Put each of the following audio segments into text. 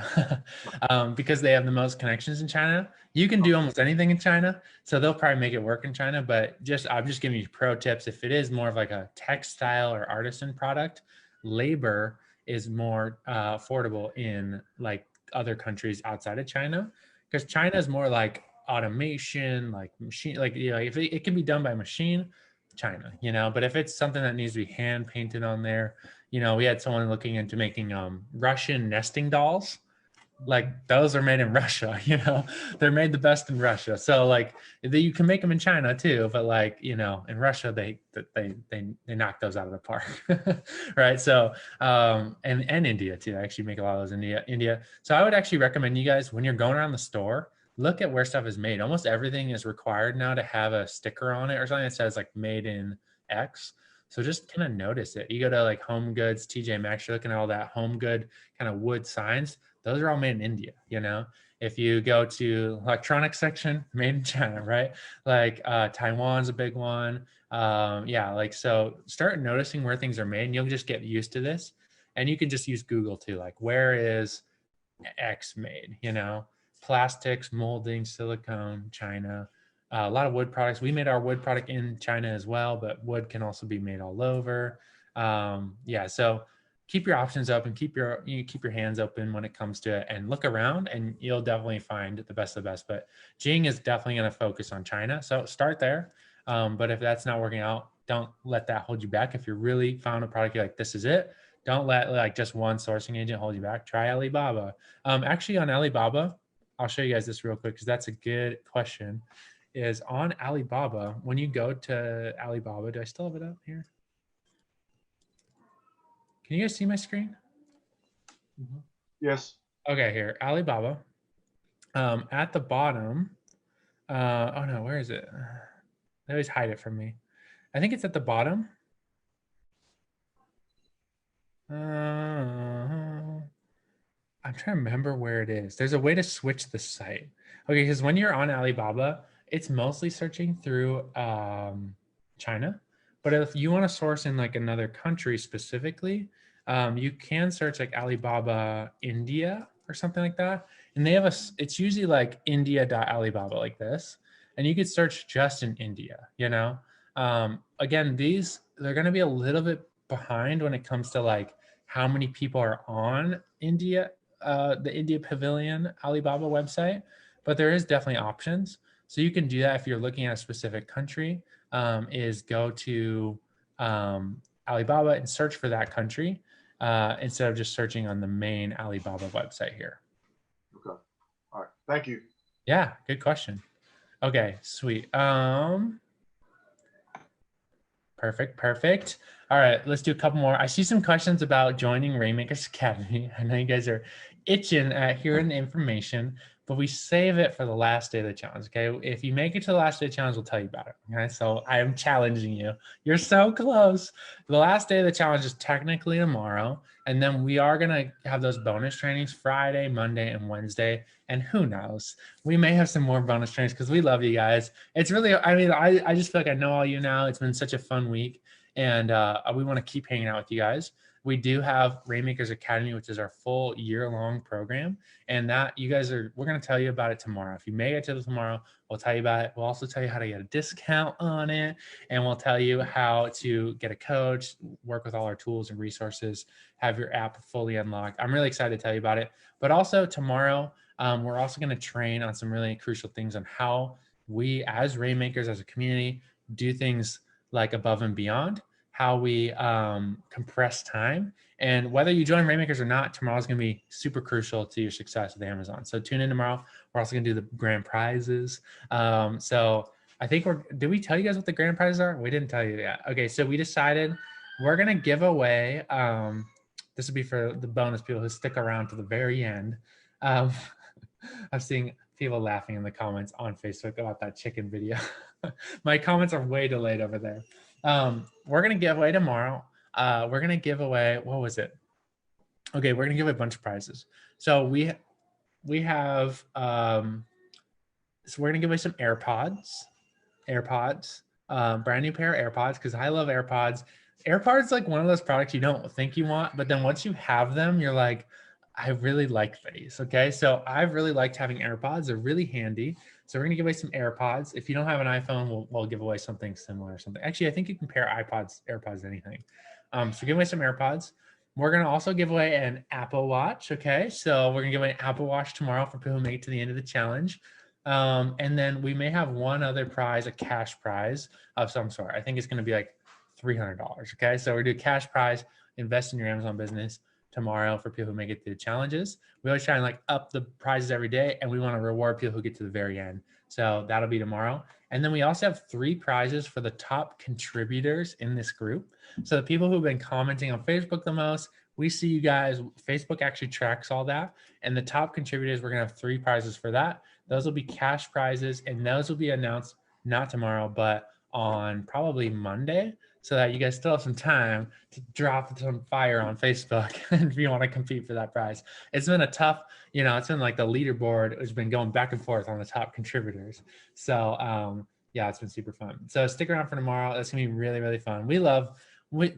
China because they have the most connections in China. You can do almost anything in China, so they'll probably make it work in China. But I'm just giving you pro tips. If it is more of like a textile or artisan product, labor is more affordable in like other countries outside of China, because China is more like automation, like machine, like if it can be done by machine, China, but if it's something that needs to be hand painted on there, we had someone looking into making Russian nesting dolls. Like those are made in Russia, they're made the best in Russia. So like you can make them in China too, but like, in Russia, they knock those out of the park. Right. So, and India too. I actually make a lot of those in India. So I would actually recommend you guys, when you're going around the store, look at where stuff is made. Almost everything is required now to have a sticker on it or something that says like made in X. So just kind of notice it. You go to like Home Goods, TJ Maxx, you're looking at all that home good kind of wood signs. Those are all made in India, If you go to electronics section, made in China, right? Like Taiwan's a big one. So start noticing where things are made and you'll just get used to this. And you can just use Google too, like where is X made, plastics, molding, silicone, China, a lot of wood products. We made our wood product in China as well, but wood can also be made all over. So keep your options open, keep your hands open when it comes to it, and look around and you'll definitely find the best of the best. But Jing is definitely going to focus on China. So start there. But if that's not working out, don't let that hold you back. If you really found a product, you're like, this is it. Don't let like just one sourcing agent hold you back. Try Alibaba. Actually on Alibaba, I'll show you guys this real quick because that's a good question. Is on Alibaba, when you go to Alibaba, do I still have it up here? Can you guys see my screen? Yes. Okay, here, Alibaba. At the bottom, oh no, where is it? They always hide it from me. I think it's at the bottom. I'm trying to remember where it is. There's a way to switch the site. Okay, because when you're on Alibaba, it's mostly searching through China. But if you want to source in like another country specifically, you can search like Alibaba India or something like that. And they have it's usually like India.Alibaba like this. And you could search just in India, Again, they're going to be a little bit behind when it comes to like how many people are on India, the India Pavilion Alibaba website, but there is definitely options. So you can do that if you're looking at a specific country, is go to Alibaba and search for that country instead of just searching on the main Alibaba website here. Okay. All right. Thank you. Yeah, good question. Okay, sweet. Perfect. All right, let's do a couple more. I see some questions about joining Rainmaker's Academy. I know you guys are itching at hearing the information, but we save it for the last day of the challenge, okay? If you make it to the last day of the challenge, we'll tell you about it, okay? So I am challenging you. You're so close. The last day of the challenge is technically tomorrow, and then we are gonna have those bonus trainings Friday, Monday, and Wednesday, and who knows? We may have some more bonus trainings because we love you guys. It's really, I just feel like I know all you now. It's been such a fun week, and we wanna keep hanging out with you guys. We do have Rainmakers Academy, which is our full year-long program. And that we're going to tell you about it tomorrow. If you make it to tomorrow, we'll tell you about it. We'll also tell you how to get a discount on it. And we'll tell you how to get a coach, work with all our tools and resources, have your app fully unlocked. I'm really excited to tell you about it. But also tomorrow, we're also going to train on some really crucial things on how we as Rainmakers, as a community, do things like above and beyond, how we compress time. And whether you join Rainmakers or not, tomorrow's going to be super crucial to your success with Amazon. So tune in tomorrow. We're also going to do the grand prizes. So I think did we tell you guys what the grand prizes are? We didn't tell you yet. Okay, so we decided we're going to give away, this would be for the bonus people who stick around to the very end. I'm seeing people laughing in the comments on Facebook about that chicken video. My comments are way delayed over there. We're going to give away tomorrow. We're going to give away, what was it? Okay, we're going to give away a bunch of prizes. So we have, so we're going to give away some AirPods, brand new pair of AirPods, because I love AirPods. AirPods like one of those products you don't think you want, but then once you have them, you're like, I really like these. Okay. So I've really liked having AirPods. They're really handy. So we're going to give away some AirPods. If you don't have an iPhone, we'll give away something similar or something. Actually, I think you can pair AirPods to anything. So give away some AirPods. We're going to also give away an Apple Watch. Okay. So we're going to give away an Apple Watch tomorrow for people who make it to the end of the challenge. And then we may have one other prize, a cash prize of some sort. I think it's going to be like $300. Okay. So we're going to do a cash prize, invest in your Amazon business tomorrow for people who make it through the challenges. We always try and like up the prizes every day, and we want to reward people who get to the very end. So that'll be tomorrow. And then we also have 3 prizes for the top contributors in this group. So the people who've been commenting on Facebook the most, we see you guys. Facebook actually tracks all that. And the top contributors, we're going to have 3 prizes for that. Those will be cash prizes, and those will be announced not tomorrow, but on probably Monday, so that you guys still have some time to drop some fire on Facebook if you want to compete for that prize. It's been a tough, it's been like the leaderboard has been going back and forth on the top contributors. So yeah, it's been super fun. So stick around for tomorrow. That's gonna be really, really fun.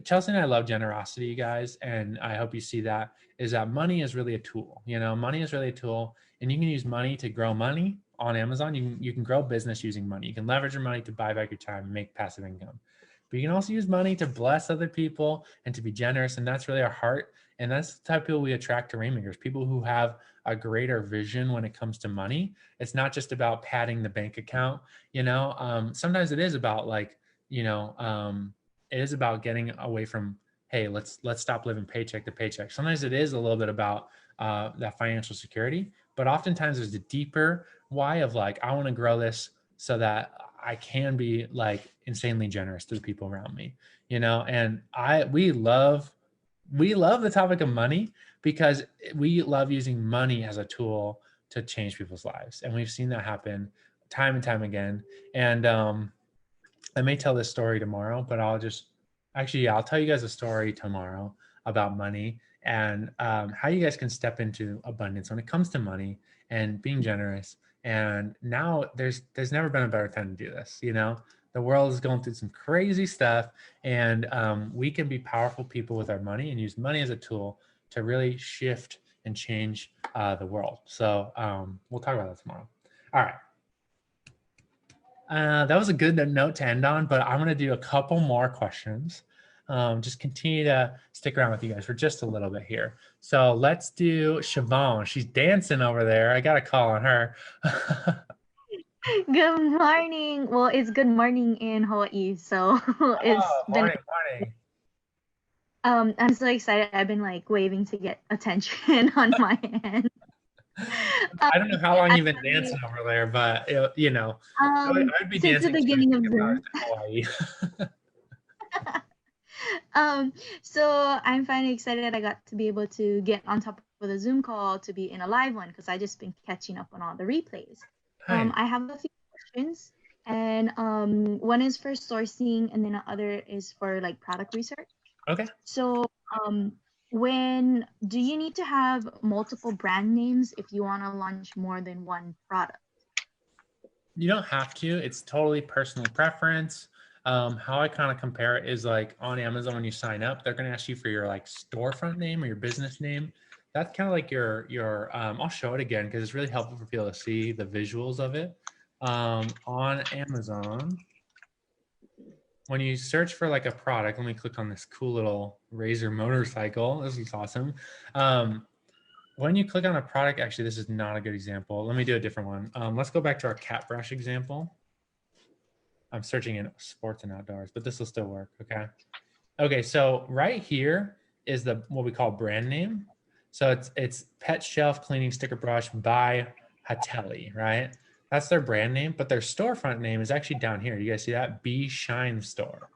Chelsea and I love generosity, you guys, and I hope you see that, is that money is really a tool. Money is really a tool, and you can use money to grow money on Amazon. You can grow business using money. You can leverage your money to buy back your time and make passive income. But you can also use money to bless other people and to be generous. And that's really our heart. And that's the type of people we attract to Rainmakers, people who have a greater vision when it comes to money. It's not just about padding the bank account. Sometimes it is about it is about getting away from, hey, let's stop living paycheck to paycheck. Sometimes it is a little bit about that financial security, but oftentimes there's a deeper why of like, I want to grow this so that I can be like insanely generous to the people around me, and we love the topic of money because we love using money as a tool to change people's lives. And we've seen that happen time and time again. And I may tell this story tomorrow, but I'll tell you guys a story tomorrow about money and how you guys can step into abundance when it comes to money and being generous. And now there's never been a better time to do this. The world is going through some crazy stuff, and we can be powerful people with our money and use money as a tool to really shift and change the world. So we'll talk about that tomorrow. All right. That was a good note to end on, but I'm going to do a couple more questions. Just continue to stick around with you guys for just a little bit here. So let's do Siobhan. She's dancing over there. I got a call on her. Good morning. Well, it's good morning in Hawaii, so it's morning. I'm so excited. I've been like waving to get attention on my end. I don't know how long you've been dancing over there, but I'd be since dancing the beginning of Hawaii. So I'm finally excited I got to be able to get on top of the Zoom call to be in a live one because I just been catching up on all the replays. I have a few questions, and one is for sourcing, and then the other is for like product research. Okay. So when do you need to have multiple brand names if you want to launch more than one product? You don't have to. It's totally personal preference. How I kind of compare it is like on Amazon, when you sign up, they're going to ask you for your like storefront name or your business name. That's kind of like your I'll show it again because it's really helpful for people to see the visuals of it. On Amazon, when you search for like a product, let me click on this cool little Razor motorcycle. This is awesome. When you click on a product, actually, this is not a good example. Let me do a different one. Let's go back to our cat brush example. I'm searching in sports and outdoors, but this will still work, okay? Okay, so right here is what we call brand name. So it's Pet Shelf Cleaning Sticker Brush by Hatelli, right? That's their brand name, but their storefront name is actually down here. You guys see that? Be Shine Store.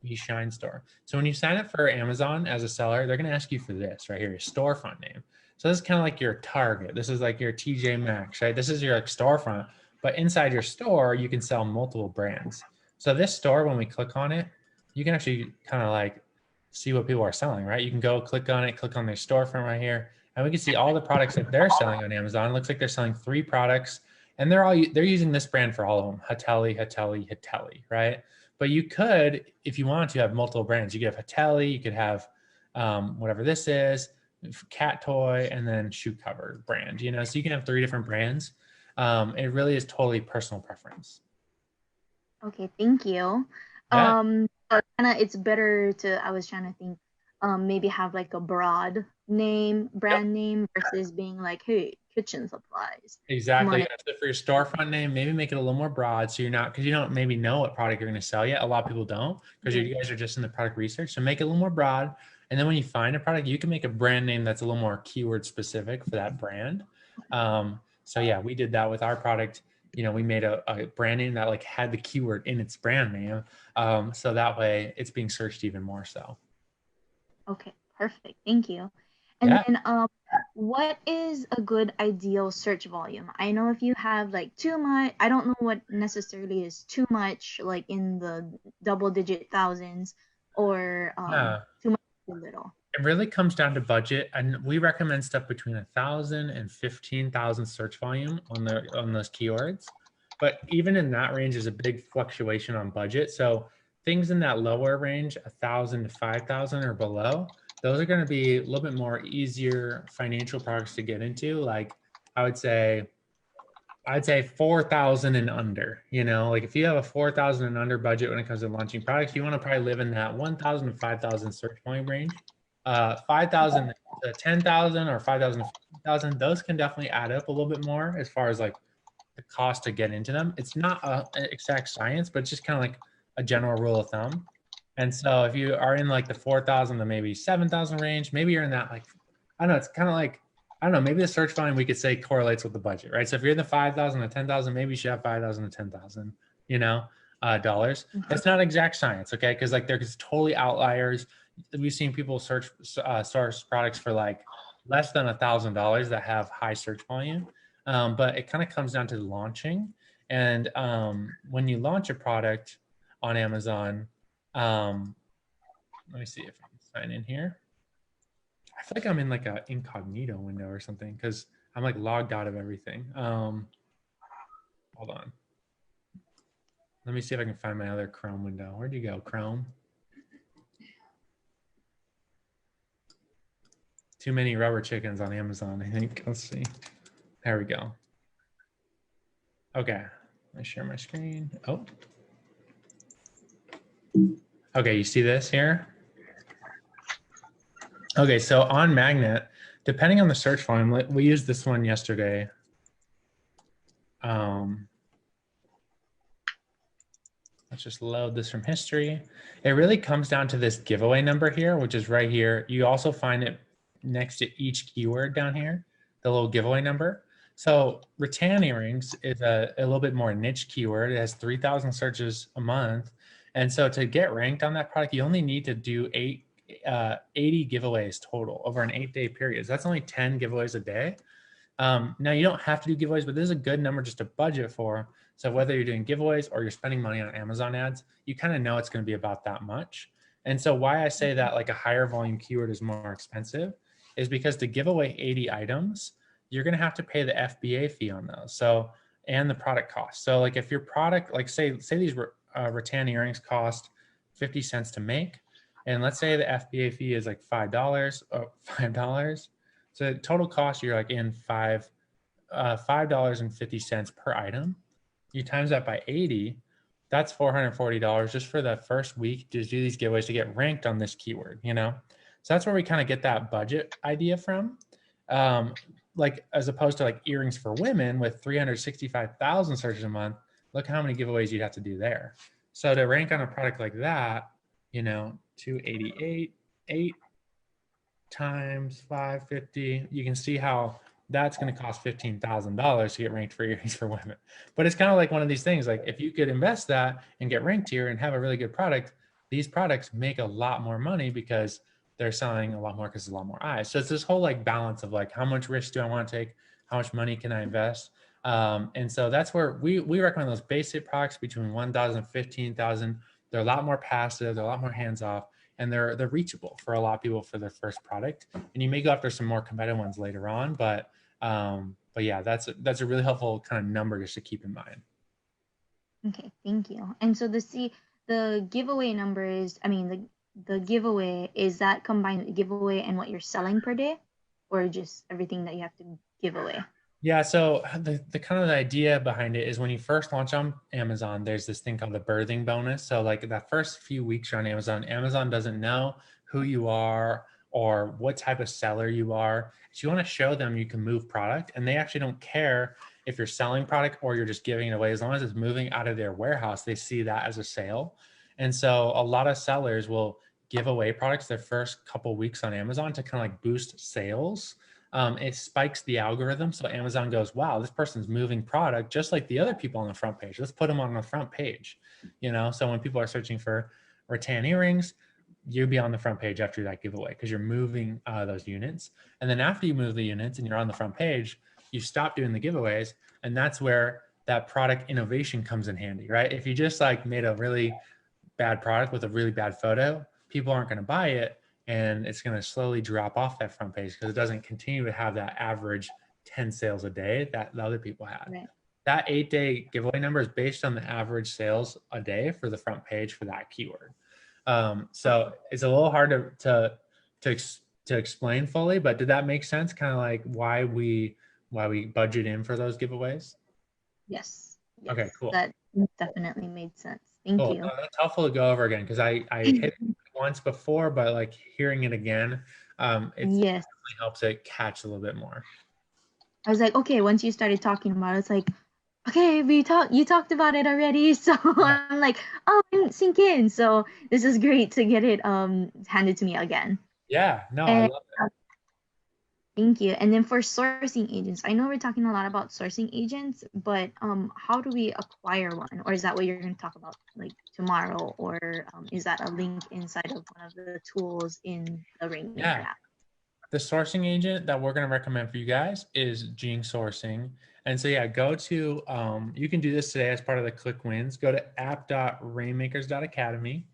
Be Shine Store. So when you sign up for Amazon as a seller, they're going to ask you for this right here, your storefront name. So this is kind of like your Target. This is like your TJ Maxx, right? This is your like storefront, but inside your store, you can sell multiple brands. So this store, when we click on it, you can actually kind of like see what people are selling, right? You can go click on it, click on their storefront right here, and we can see all the products that they're selling on Amazon. It looks like they're selling 3 products, and they're using this brand for all of them. Hatelli, Hatelli, Hatelli, right? But you could, if you wanted to, have multiple brands. You could have Hatelli, you could have whatever this is, cat toy, and then shoe cover brand, you know, so you can have 3 different brands. It really is totally personal preference. Okay, thank you. Yeah. It's better to, I was trying to think, maybe have like a broad name, Yep. brand name versus being like, hey, kitchen supplies. Exactly. More Yeah. So for your storefront name, maybe make it a little more broad. So you're not, because you don't maybe know what product you're going to sell yet. A lot of people don't, because like, you guys are just in the product research. So make it a little more broad. And then when you find a product, you can make a brand name that's a little more keyword specific for that brand. So yeah, we did that with our product. You know, we made a brand name that like had the keyword in its brand name. So that way it's being searched even more so. okay, perfect. Thank you. And Yeah. then what is a good ideal search volume? I know if you have like too much, I don't know what necessarily is too much, like in the double digit thousands, or Yeah. too much too little. It really comes down to budget, and we recommend stuff between 1,000 and 15,000 search volume on those keywords. But even in that range is a big fluctuation on budget. So things in that lower range, 1,000 to 5,000 or below, those are going to be a little bit more easier financial products to get into. Like I would say, I'd say 4,000 and under. You know, like if you have a 4,000 and under budget when it comes to launching products, you want to probably live in that 1,000 to 5,000 search volume range. 5,000 to 10,000 or 5,000 to 15,000, those can definitely add up a little bit more as far as like the cost to get into them. It's not an exact science, but it's just kind of like a general rule of thumb. And so if you are in like the 4,000 to maybe 7,000 range, maybe you're in that like, I don't know, it's kind of like, I don't know, maybe the search volume we could say correlates with the budget, right? So if you're in the 5,000 to 10,000, maybe you should have 5,000 to 10,000, you know, dollars. It's not exact science, okay? Because like there's totally outliers. We've seen people source products for like less than $1,000 that have high search volume. But it kind of comes down to launching. And when you launch a product on Amazon, let me see if I can sign in here. I feel like I'm in like a incognito window or something because I'm like logged out of everything. Hold on. Let me see if I can find my other Chrome window. Where'd you go, Chrome? Too many rubber chickens on Amazon, I think. Let's see. There we go. Okay. Let me share my screen. Oh. Okay, you see this here? Okay, so on Magnet, depending on the search volume, we used this one yesterday. Let's just load this from history. It really comes down to this giveaway number here, which is right here. You also find it next to each keyword down here, the little giveaway number. So rattan earrings is a little bit more niche keyword. It has 3,000 searches a month. And so to get ranked on that product, you only need to do 80 giveaways total over an 8-day period. So that's only 10 giveaways a day. Now you don't have to do giveaways, but this is a good number just to budget for. So whether you're doing giveaways or you're spending money on Amazon ads, you kind of know it's going to be about that much. And so why I say that like a higher volume keyword is more expensive is because to give away 80 items, you're going to have to pay the FBA fee on those. So, and the product cost. So like if your product, like say these rattan earrings cost 50 cents to make, and let's say the FBA fee is like $5 or $5. So total cost, you're like in $5.50 per item. You times that by 80, that's $440 just for the first week to do these giveaways to get ranked on this keyword, you know? So that's where we kind of get that budget idea from. Like as opposed to like earrings for women with 365,000 searches a month, look how many giveaways you'd have to do there. So to rank on a product like that, you know, 288, 8 times 550, you can see how that's going to cost $15,000 to get ranked for earrings for women. But it's kind of like one of these things, like if you could invest that and get ranked here and have a really good product, these products make a lot more money because they're selling a lot more because there's a lot more eyes. So it's this whole like balance of like, how much risk do I want to take? How much money can I invest? And so that's where we recommend those basic products between 1,000 and 15,000. They're a lot more passive. They're a lot more hands-off, and they're reachable for a lot of people for their first product. And you may go after some more competitive ones later on, but yeah, that's a really helpful kind of number just to keep in mind. Okay, thank you. And so the giveaway number is, I mean, the giveaway, is that combined with the giveaway and what you're selling per day? or just everything that you have to give away? Yeah, so the kind of the idea behind it is when you first launch on Amazon, there's this thing called the birthing bonus. So like that first few weeks you're on Amazon, Amazon doesn't know who you are or what type of seller you are. So you want to show them you can move product, and they actually don't care if you're selling product or you're just giving it away. As long as it's moving out of their warehouse, they see that as a sale. And so a lot of sellers will give away products their first couple weeks on Amazon to kind of like boost sales. It spikes the algorithm. So Amazon goes, wow, this person's moving product just like the other people on the front page. Let's put them on the front page, So when people are searching for rattan earrings, you'll be on the front page after that giveaway because you're moving those units. And then after you move the units and you're on the front page, you stop doing the giveaways. And that's where that product innovation comes in handy, right? If you just like made a really bad product with a really bad photo, people aren't going to buy it, and it's going to slowly drop off that front page because it doesn't continue to have that average 10 sales a day that the other people had. Right. That 8-day giveaway number is based on the average sales a day for the front page for that keyword. So it's a little hard to explain fully, but did that make sense? Kind of like why we budget in for those giveaways? Yes. Okay, cool. That definitely made sense. Thank you. That's helpful to go over again because I hit it once before, but like hearing it again, it definitely helps it catch a little bit more. I was like, okay, once you started talking about it, it's like, okay, you talked about it already. So yeah. I'm like, oh, I didn't sink in. So this is great to get it handed to me again. Yeah, no, I love it. Thank you. And then for sourcing agents, I know we're talking a lot about sourcing agents, but how do we acquire one? Or is that what you're going to talk about like tomorrow? Or is that a link inside of one of the tools in the Rainmaker app? The sourcing agent that we're going to recommend for you guys is Gene Sourcing. And so yeah, go to, you can do this today as part of the Click Wins. Go to app.rainmakers.academy.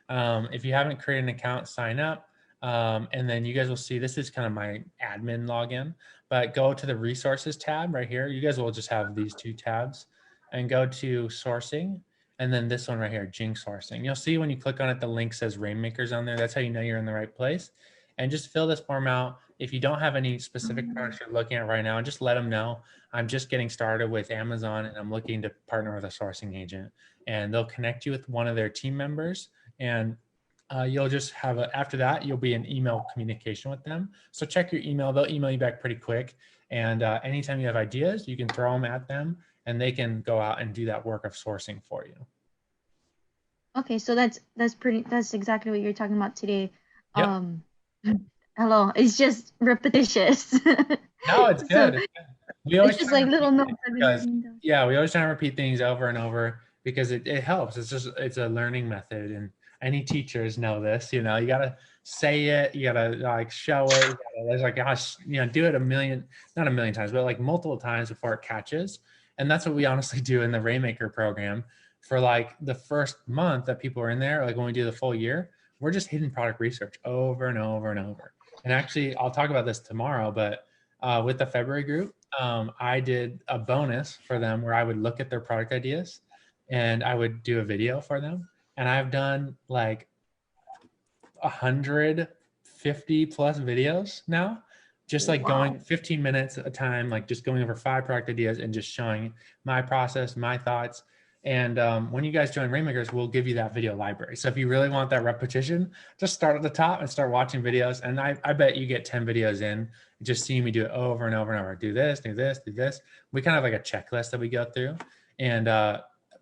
If you haven't created an account, sign up. And then you guys will see, this is kind of my admin login, but go to the resources tab right here. You guys will just have these two tabs and go to sourcing. And then this one right here, Jing Sourcing. You'll see when you click on it, the link says Rainmakers on there. That's how you know you're in the right place. And just fill this form out. If you don't have any specific products you're looking at right now, just let them know. I'm just getting started with Amazon and I'm looking to partner with a sourcing agent, and they'll connect you with one of their team members, and you'll just have after that, you'll be in email communication with them. So check your email. They'll email you back pretty quick. And anytime you have ideas, you can throw them at them and they can go out and do that work of sourcing for you. Okay. So that's exactly what you're talking about today. Yep. Hello. It's just repetitious. No, it's good. So, we always it's just like little notes. Yeah. We always try to repeat things over and over because it helps. It's a learning method, and any teachers know this. You gotta say it, you gotta like show it, there's like do it not a million times, but like multiple times before it catches. And that's what we honestly do in the Rainmaker program. For like the first month that people are in there, like when we do the full year, we're just hitting product research over and over and over. And actually, I'll talk about this tomorrow, but with the February group, I did a bonus for them where I would look at their product ideas and I would do a video for them. And I've done like 150 plus videos now, just like going 15 minutes at a time, like just going over 5 product ideas and just showing my process, my thoughts. And when you guys join Rainmakers, we'll give you that video library. So if you really want that repetition, just start at the top and start watching videos. And I bet you get 10 videos in, just seeing me do it over and over and over. Do this, do this, do this. We kind of have like a checklist that we go through. And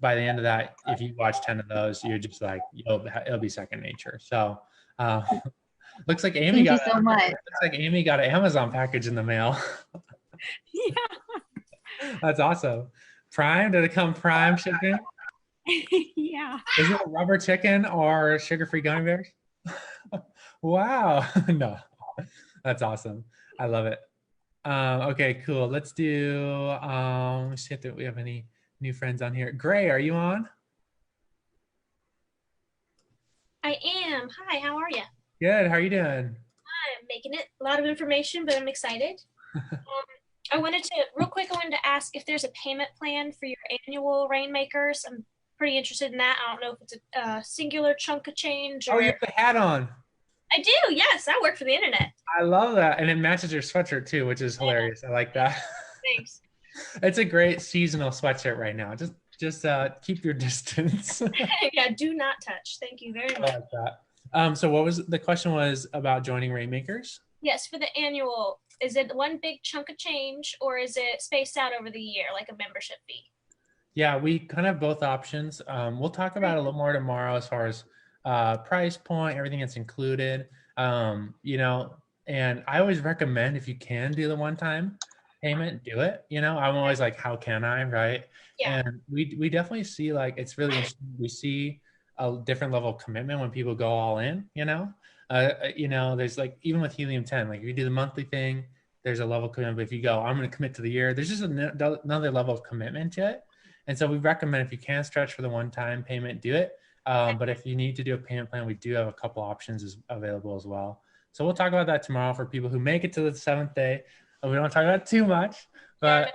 by the end of that, if you watch 10 of those, you're just like, it'll be second nature. So looks like Amy got an Amazon package in the mail. Yeah. That's awesome. Prime? Did it come Prime shipping? Yeah. Is it a rubber chicken or sugar-free gummy bears? Wow. No, that's awesome. I love it. Okay, cool. Let's do, let's see if we have any new friends on here. Gray, are you on? I am. Hi, how are you? Good. How are you doing? I'm making it. A lot of information, but I'm excited. I wanted to ask if there's a payment plan for your annual Rainmakers. I'm pretty interested in that. I don't know if it's a singular chunk of change or... Oh, you have the hat on. I do, yes. I work for the internet. I love that. And it matches your sweatshirt too, which is hilarious. I like that. Thanks. It's a great seasonal sweatshirt right now. Just keep your distance. Yeah, do not touch. Thank you very I much. like that. So what was the question was about joining Rainmakers? Yes, for the annual, is it one big chunk of change or is it spaced out over the year like a membership fee? Yeah, we kind of have both options. We'll talk about it a little more tomorrow as far as price point, everything that's included. You know, and I always recommend if you can do the one-time payment, do it. You know, I'm always like, how can I, right? Yeah. And we definitely see like it's really interesting. We see a different level of commitment when people go all in. You know, there's like even with Helium 10, like if you do the monthly thing, there's a level of commitment. But if you go, I'm going to commit to the year, there's just another level of commitment to it. And so we recommend if you can stretch for the one-time payment, do it. But if you need to do a payment plan, we do have a couple options available as well. So we'll talk about that tomorrow for people who make it to the 7th day. We don't talk about it too much, but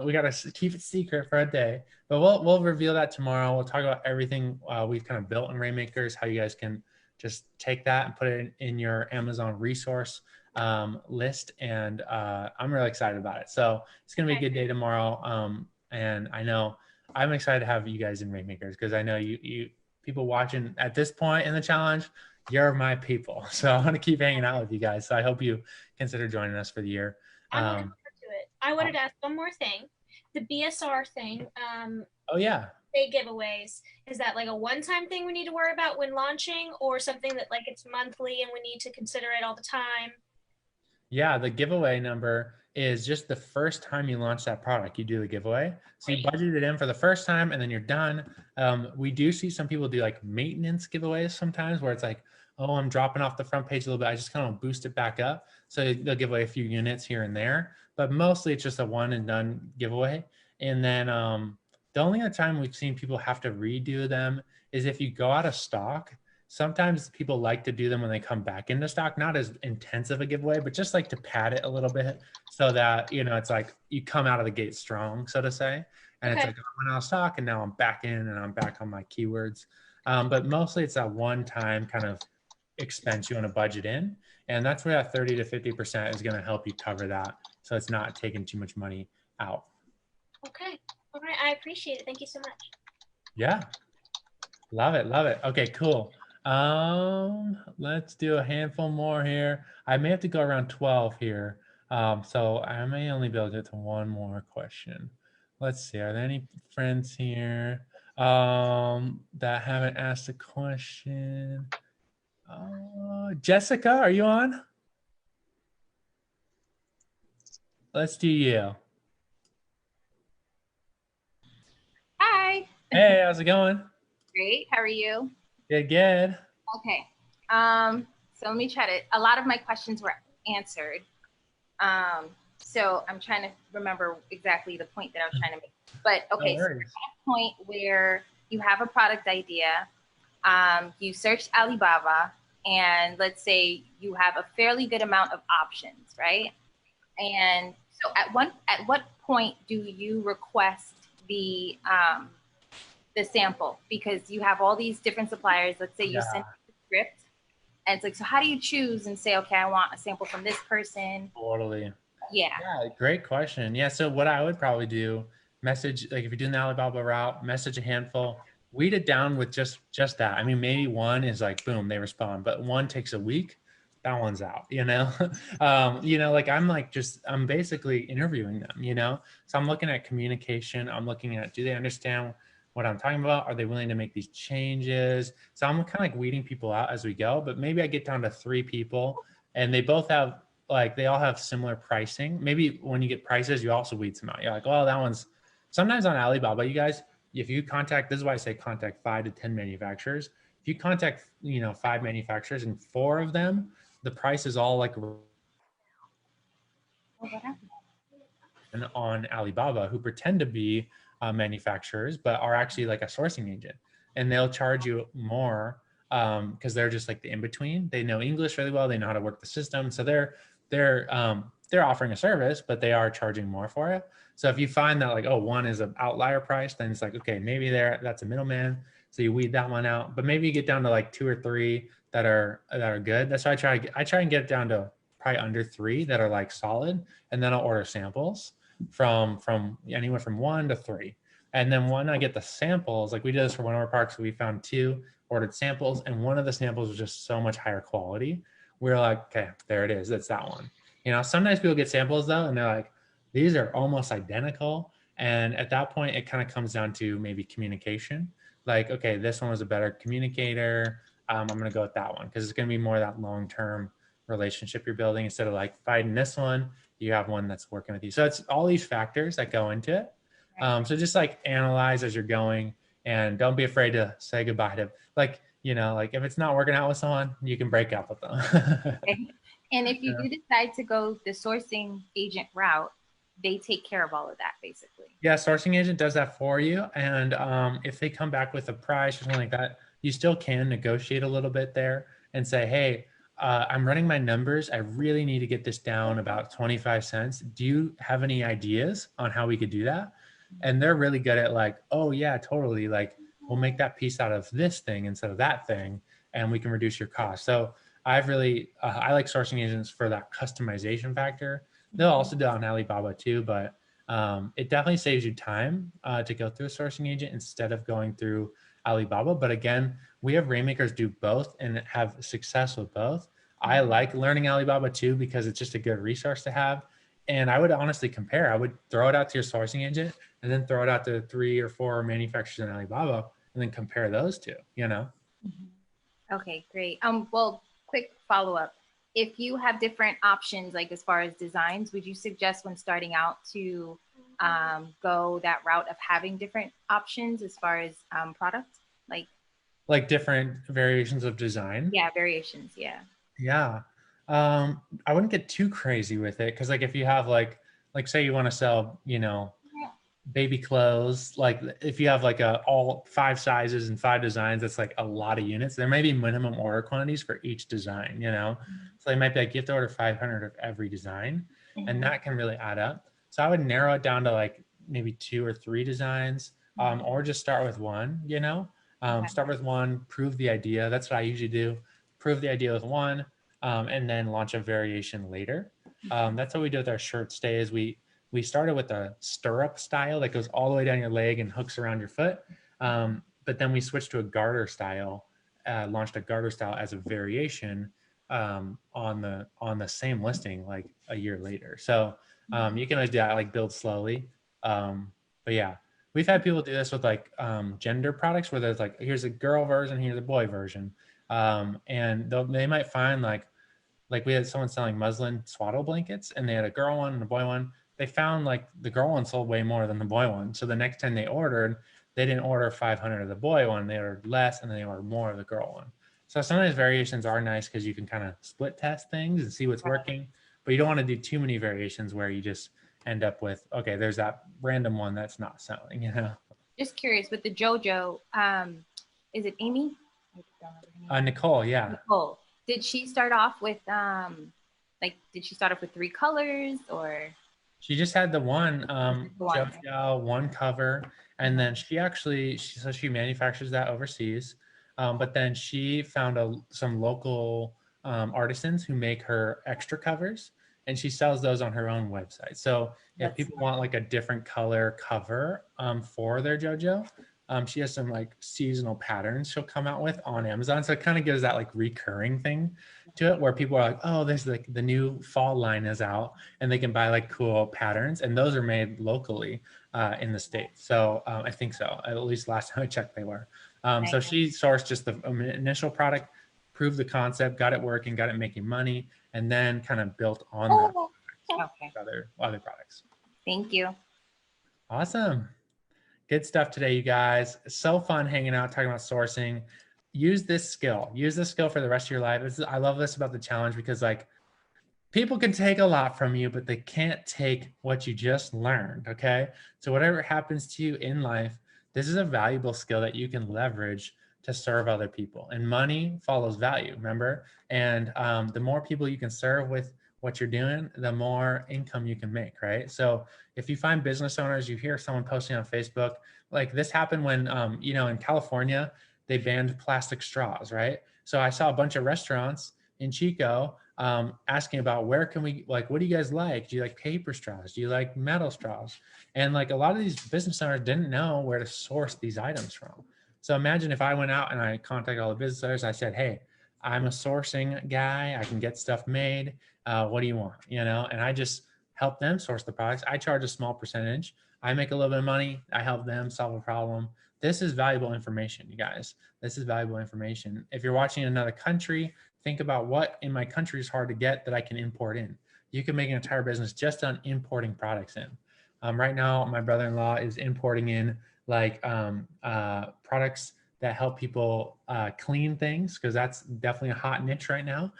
we got to keep it secret for a day. But we'll reveal that tomorrow. We'll talk about everything we've kind of built in Rainmakers, how you guys can just take that and put it in your Amazon resource list. And I'm really excited about it. So it's going to be a good day tomorrow. And I know I'm excited to have you guys in Rainmakers because I know you people watching at this point in the challenge, you're my people. So I want to keep hanging out with you guys. So I hope you consider joining us for the year. I'm looking forward to it. I wanted to ask one more thing. The BSR thing. Oh yeah. Big giveaways. Is that like a one-time thing we need to worry about when launching, or something that like it's monthly and we need to consider it all the time? Yeah, the giveaway number is just the first time you launch that product, you do the giveaway. So you budget it in for the first time and then you're done. We do see some people do like maintenance giveaways sometimes where it's like, oh, I'm dropping off the front page a little bit. I just kind of boost it back up. So they'll give away a few units here and there, but mostly it's just a one and done giveaway. And then the only other time we've seen people have to redo them is if you go out of stock. Sometimes people like to do them when they come back into stock, not as intense of a giveaway, but just like to pad it a little bit so that, you know, it's like you come out of the gate strong, so to say. And it's like, I went out of stock and now I'm back in and I'm back on my keywords. But mostly it's that one-time kind of expense you want to budget in. And that's where that 30 to 50% is going to help you cover that. So it's not taking too much money out. Okay. All right. I appreciate it. Thank you so much. Yeah. Love it. Love it. Okay, cool. Let's do a handful more here. I may have to go around 12 here. So I may only be able to get to one more question. Let's see. Are there any friends here that haven't asked a question? Jessica, are you on? Let's do you. Hi. Hey, how's it going? Great. How are you? Good. Okay. So let me try to, a lot of my questions were answered. So I'm trying to remember exactly the point that I was trying to make. But okay, so we're at a point where you have a product idea, you searched Alibaba, and let's say you have a fairly good amount of options, right? And so at what point do you request the sample? Because you have all these different suppliers. Let's say you send the script, and it's like, so how do you choose and say, okay, I want a sample from this person? Totally. Yeah. Great question. Yeah, so what I would probably do, message, like if you're doing the Alibaba route, message a handful, weed it down with just that. I mean, maybe one is like, boom, they respond, but one takes a week, that one's out, you know? Like I'm basically interviewing them, you know? So I'm looking at communication. I'm looking at, do they understand what I'm talking about? Are they willing to make these changes? So I'm kind of like weeding people out as we go, but maybe I get down to 3 people and they both have, like, they all have similar pricing. Maybe when you get prices, you also weed some out. You're like, well, that one's sometimes on Alibaba, you guys, if you contact, this is why I say contact 5 to 10 manufacturers. If you contact, 5 manufacturers and 4 of them, the price is all like and on Alibaba, who pretend to be manufacturers, but are actually like a sourcing agent, and they'll charge you more because they're just like the in-between. They know English really well. They know how to work the system. So they're offering a service, but they are charging more for it. So if you find that like, oh, one is an outlier price, then it's like, okay, maybe that's a middleman. So you weed that one out, but maybe you get down to like 2 or 3 that are good. That's why I try and get it down to probably under 3 that are like solid. And then I'll order samples from anywhere from 1 to 3. And then when I get the samples, like we did this for one of our parks, we found 2, ordered samples, and one of the samples was just so much higher quality. We were like, okay, there it is. It's that one. You know, sometimes people get samples though, and they're like, these are almost identical. And at that point, it kind of comes down to maybe communication. Like, okay, this one was a better communicator. I'm going to go with that one because it's going to be more of that long-term relationship you're building instead of like finding this one, you have one that's working with you. So it's all these factors that go into it. So just like analyze as you're going, and don't be afraid to say goodbye to, like, you know, like if it's not working out with someone, you can break up with them. And if you do decide to go the sourcing agent route, they take care of all of that basically. Yeah, sourcing agent does that for you. And if they come back with a price or something like that, you still can negotiate a little bit there and say, hey, I'm running my numbers. I really need to get this down about 25 cents. Do you have any ideas on how we could do that? And they're really good at like, oh yeah, totally. Like we'll make that piece out of this thing instead of that thing, and we can reduce your cost. So I've really, I like sourcing agents for that customization factor. They'll also do it on Alibaba too, but it definitely saves you time to go through a sourcing agent instead of going through Alibaba. But again, we have Rainmakers do both and have success with both. I like learning Alibaba too because it's just a good resource to have. And I would honestly compare. I would throw it out to your sourcing agent and then throw it out to 3 or 4 manufacturers in Alibaba and then compare those two, you know? Okay, great. Well, quick follow-up. If you have different options, like as far as designs, would you suggest when starting out to go that route of having different options as far as products? Like different variations of design? Yeah, variations, yeah. Yeah. I wouldn't get too crazy with it because like if you have like say you want to sell, you know, baby clothes, like if you have like all 5 sizes and 5 designs, that's like a lot of units. There may be minimum order quantities for each design, you know. So they might be like, you have to order 500 of every design, and that can really add up. So I would narrow it down to like maybe 2 or 3 designs, or just start with one, you know. Start with one, prove the idea. That's what I usually do. Prove the idea with one, and then launch a variation later. That's what we do with our shirt stays. We started with a stirrup style that goes all the way down your leg and hooks around your foot. But then we switched to a garter style, launched a garter style as a variation on the same listing like a year later. So you can always do that, like build slowly. But yeah, we've had people do this with like gender products where there's like, here's a girl version, here's a boy version. And they might find like we had someone selling muslin swaddle blankets and they had a girl one and a boy one. They found like the girl one sold way more than the boy one. So the next time they ordered, they didn't order 500 of the boy one, they ordered less and then they ordered more of the girl one. So sometimes variations are nice because you can kind of split test things and see what's working, but you don't want to do too many variations where you just end up with, okay, there's that random one that's not selling, you know? Just curious with the JoJo, is it Amy? Nicole, yeah. Nicole. Did she start off with did she start off with 3 colors or? She just had the one JoJo, one cover, and then she manufactures that overseas. But then she found some local artisans who make her extra covers, and she sells those on her own website. So if people want like a different color cover for their JoJo, she has some like seasonal patterns she'll come out with on Amazon. So it kind of gives that like recurring thing to it where people are like, oh, there's like the new fall line is out and they can buy like cool patterns. And those are made locally in the States. So I think so. At least last time I checked, they were. So she sourced just the initial product, proved the concept, got it working, got it making money, and then kind of built on that other products. Thank you. Awesome. Good stuff today, you guys. It's so fun hanging out, talking about sourcing. Use this skill. Use this skill for the rest of your life. I love this about the challenge because like people can take a lot from you, but they can't take what you just learned, okay? So whatever happens to you in life, this is a valuable skill that you can leverage to serve other people. And money follows value, remember? And the more people you can serve with what you're doing, the more income you can make, right? So if you find business owners, you hear someone posting on Facebook, like this happened when, in California, they banned plastic straws, right? So I saw a bunch of restaurants in Chico asking about where can we, like, what do you guys like? Do you like paper straws? Do you like metal straws? And like a lot of these business owners didn't know where to source these items from. So imagine if I went out and I contacted all the business owners, I said, hey, I'm a sourcing guy. I can get stuff made. What do you want? You know, and I just help them source the products. I charge a small percentage. I make a little bit of money. I help them solve a problem. This is valuable information, you guys. This is valuable information. If you're watching in another country, think about what in my country is hard to get that I can import in. You can make an entire business just on importing products in. Right now, my brother-in-law is importing in like products that help people clean things, because that's definitely a hot niche right now,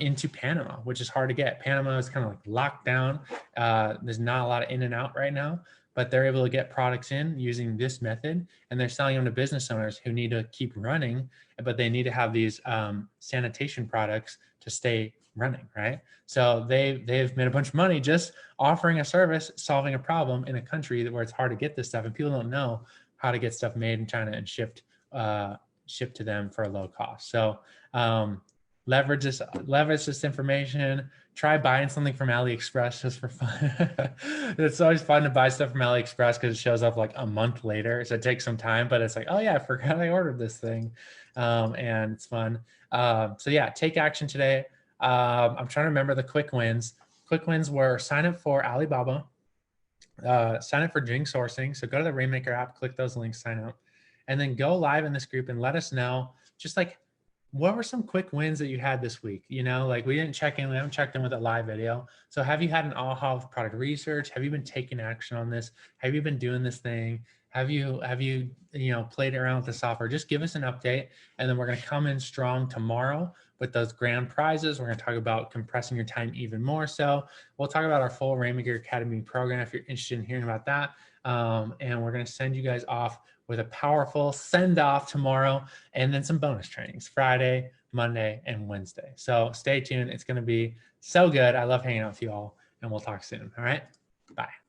into Panama, which is hard to get. Panama is kind of like locked down. There's not a lot of in and out right now, but they're able to get products in using this method, and they're selling them to business owners who need to keep running, but they need to have these sanitation products to stay running, right? So they've made a bunch of money just offering a service, solving a problem in a country where it's hard to get this stuff, and people don't know how to get stuff made in China and shipped to them for a low cost. So leverage this information. Try buying something from AliExpress just for fun. It's always fun to buy stuff from AliExpress because it shows up like a month later. So it takes some time, but it's like, oh yeah, I forgot I ordered this thing. And it's fun. So yeah, take action today. I'm trying to remember the quick wins. Quick wins were sign up for Alibaba, sign up for Jing Sourcing. So go to the Rainmaker app, click those links, sign up, and then go live in this group and let us know just like, what were some quick wins that you had this week? You know, like we didn't check in, we haven't checked in with a live video. So have you had an aha of product research? Have you been taking action on this? Have you been doing this thing? Have you played around with the software? Just give us an update, and then we're going to come in strong tomorrow with those grand prizes. We're going to talk about compressing your time even more. So we'll talk about our full Rainmaker Academy program if you're interested in hearing about that. And we're going to send you guys off with a powerful send off tomorrow, and then some bonus trainings Friday, Monday, and Wednesday. So stay tuned. It's going to be so good. I love hanging out with you all, and we'll talk soon. All right. Bye.